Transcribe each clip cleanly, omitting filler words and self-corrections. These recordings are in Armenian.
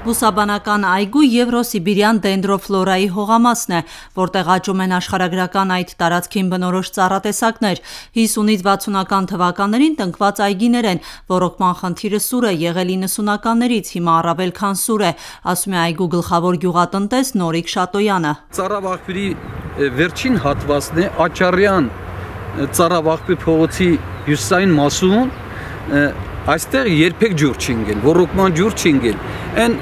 Բուսաբանական այգու Եվրոսիբիրյան դենդրոֆլորայի հողամասն է, որտեղ աճում են աշխարհագրական այդ տարածքին բնորոշ ծառատեսակներ։ 50-ից 60-ական թվականներին տնկված այգիներ են, ոռոգման խնդիրը սուր է եղել 90-ականներից, հիմա առավել քան սուր է, ասում է այգու գլխավոր գյուղատնտես Նորիկ Շատոյանը։ Ծառավաղբյուրի վերջին հատվածն է Աչարյան ծառավաղբյուր փողոցի հյուսիսային մասում, այստեղ երբեք ջուր չի ընկել, ոռոգման ջուր չի ընկել։ Այն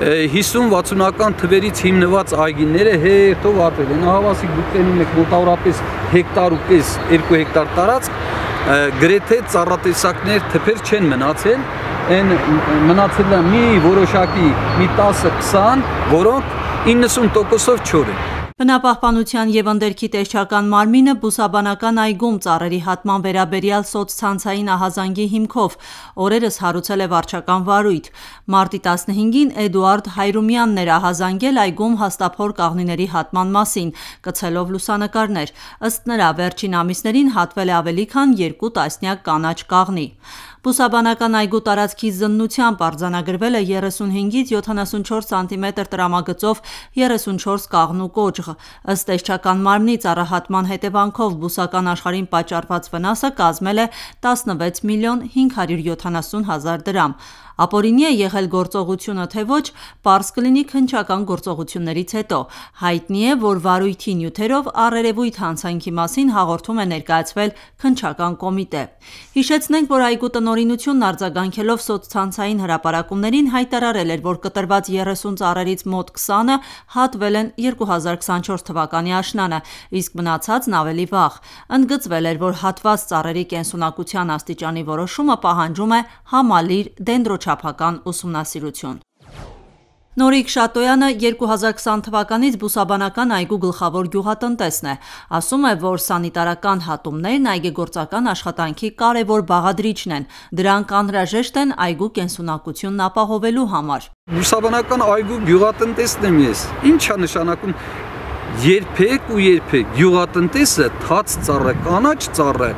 50-60-ական թվերից հիմնված այգիները հետո վատել են, հավասիկ դուքտենում եք մոտավորապես հեկտար ու կես, 2 հեկտար տարածք, գրեթե ծառատեսակներ թփեր չեն մնացել, այն մնացել է մի որոշակի մի 10-20, որոնք 90%-ով չոր են։ Բնապահպանության և ընդերքի տեսչական մարմինը բուսաբանական այգում ծառերի հատման վերաբերյալ սոցցանցային ահազանգի հիմքով օրերս հարուցել է վարչական վարույթ։ Մարտի 15-ին Էդուարդ Հայրումյանն էր ահազանգել այգում հաստափոր կաղնիների հատման մասին, կցելով լուսանկարներ։ Ըստ նրա, վերջին ամիսներին հատվել է ավելի քան 2 տասնյակ կանաչ կաղնի։ Բուսաբանական այգու տարածքի զննությամբ արձանագրվել է 35-ից 74 սանտիմետր տրամագծով 34 կաղնու կոճղ։ Ըստ տեսչական մարմնի, ծառահատման հետևանքով բուսական աշխարհին պատճառված վնասը կազմել է 16 միլիոն 570 հազար դրամ։ Ապօրինի է եղել գործողությունը, թե ոչ, պարզ կլինի քննչական գործողություններից հետո։ Հայտնի է, որ վարույթի նյութերով առերևույթ հանցանքի մասին հաղորդում է ներկայացվել քննչական կոմիտե։ Հիշեցնենք, որ այգու տնօրինությունն արձագանքելով սոցցանցային հրապարակումներին հայտարարել էր, որ կտրված 30 ծառերից մոտ 20-ը հատվել են 2024 թվականի աշնանը, իսկ մնացածն ավելի վաղ։ Ընդգծվել էր, որ հատված ծառերի կենսունակության աստիճանի որոշումը պահանջում է համալիր դենդրոչափական ուսումնասիրություն։ Նորիկ Շատոյանը 2020 թվականից բուսաբանական այգու գլխավոր գյուղատնտեսն է։ Ասում է, որ սանիտարական հատումներն այգեգործական աշխատանքի կարևոր բաղադրիչն են։ Դրանք անհրաժեշտ են այգու կենսունակությունն ապահովելու համար։ Բուսաբանական այգու գյուղատնտեսն եմ ես։ Ինչ է նշանակում երբեք ու երբեք գյուղատնտեսը թաց ծառը, կանաչ ծառը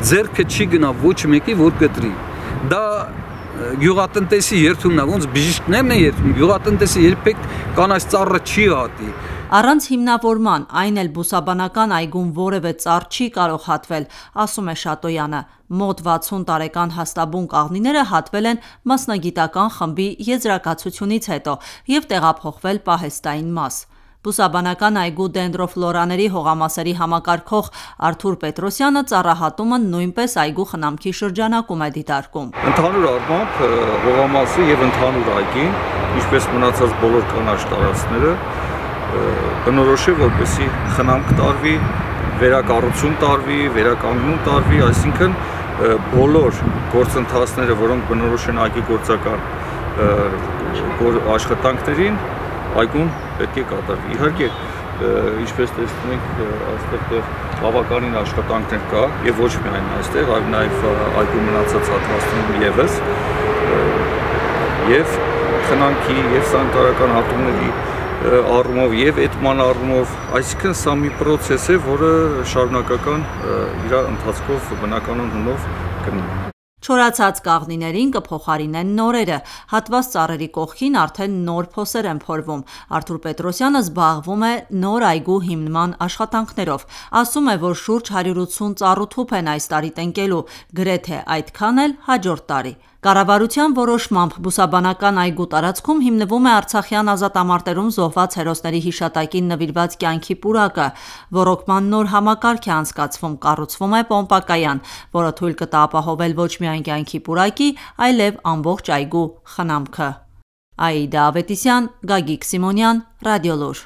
ձեռքը չի գնա ոչ մեկի, որ կտրի։ Դա գյուղատնտեսի երթումն է, ոնց բժիշկներն են երթում, գյուղատնտեսը երբեք կանաչ ծառը չի հատի։ Առանց հիմնավորման, այն էլ բուսաբանական այգում որևէ ծառ չի կարող հատվել, ասում է Շատոյանը։ Մոտ 60 տարեկան հաստաբուն կաղնիները հատվել են մասնագիտական խմբի եզրակացությունից հետո և տեղափոխվել պահեստային մաս։ Բուսաբանական այգու դենդրոֆլորաների հողամասերի համակարգող Արթուր Պետրոսյանը ծառահատումը նույնպես այգու խնամքի շրջանակում է դիտարկում։ Ընդհանուր առմամբ հողամասը և ընդհանուր այգին, ինչպես մնացած բոլոր կանաչ տարածքները, բնորոշ է, որպեսզի խնամք տարվի, վերակառուցում տարվի, վերականգնում տարվի, այսինքն բոլոր գործընթացները, որոնք բնորոշ են այգեգործական աշխատանքներին, այգում պետք է կատարվի։ Իհարկե, ինչպես տեսնում եք, այստեղ բավականին աշխատանքներ կա, եւ ոչ միայն այստեղ, այլ նաեւ այգու մնացած հատվածներում եւս, եւ խնամքի եւ սանիտարական հատումների առումով եւ էդման առումով, այսինքն սա մի process է, որը շարունակական իր ընթացքով բնականon հունով կմնա։ Չորացած կաղնիներին կփոխարինեն նորերը, հատված ծառերի կողքին արդեն նոր փոսեր են փորվում։ Արթուր Պետրոսյանը զբաղվում է նոր այգու հիմնման աշխատանքներով։ Ասում է, որ շուրջ 180 ծառութուփ են այս տարի տնկելու, գրեթե այդքան էլ հաջորդ տարի։ Կառավարության որոշմամբ բուսաբանական այգու տարածքում հիմնվում է արցախյան ազատամարտերում զոհված հերոսների հիշատակին նվիրված կյանքի պուրակը։ Ոռոգման նոր համակարգ է անցկացվում, կառուցվում է պոմպակայան, որը թույլ կտա ապահովել ոչ միայն կյանքի պուրակի, այլև ամբողջ այգու խնամքը։ Աիդա Ավետիսյան, Գագիկ Սիմոնյան, Ռադիոլուր։